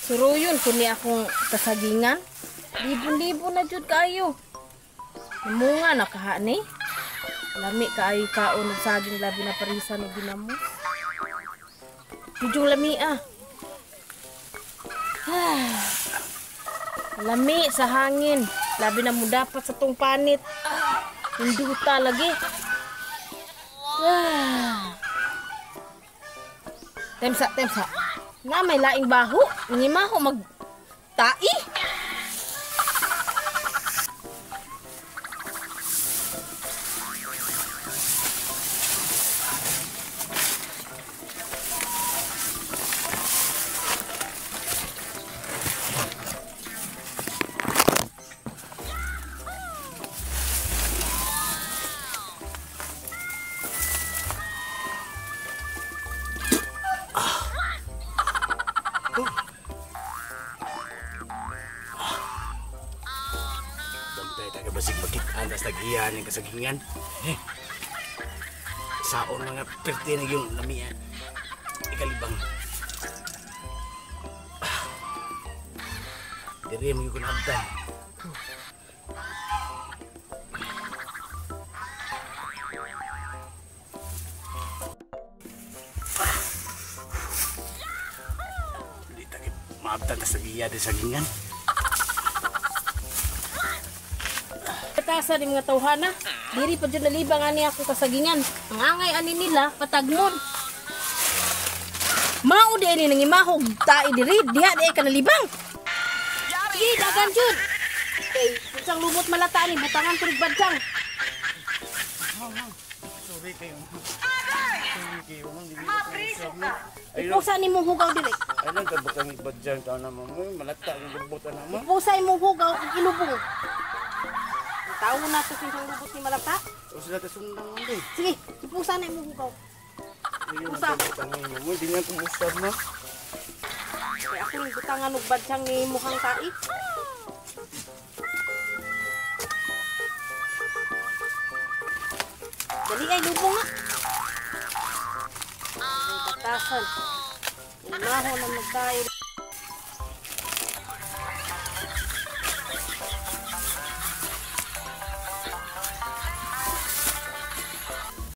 Suruyon kuni akong kasagingan. Libo-libo na jud kayo. Munga na kaha ni. Lami kaayo kaon og saging labi na parisan og ginamos. Jujung lami ah. Lami sa hangin. Labi na mo dapat sa tong panit. Hinduta lagi. Temsa. Na may laing baho. Nangimaho mag-tai. Basig makikaan tas nagiyan yung kasagingan. Saon mga perti na yung lamian. Ikalibang. Diri mo yung kunabdan. Hindi tayo maabdan tas nagiyan yung sagingan. Tasa di mga tawhana. Diri pa dyan nalibang ani ako kasagingan. Ang angay ani nila patagmon. Mao di ani nangimahog tai diri diha di ka nalibang. Sige dagan jud. Kay isang lumot malata ni butangan turig badsang. Sorry kayo. Ipusa ni mong hugaw diri. Ay lang ka bakang ibadyan ka na mo. Malata ang lubutan na mo. Ipusa imong hugaw ug ilubong. Tawo na to sa isang lubot ni malata. O sila ta sundang mo din. Sige, ipusa na imong hugaw. Usa. Mo di nga kumusab na. Kaya ako yung butangan og badsang ni mukhang tai. Dali ay lubong na. Batasan. Imaho na magkain.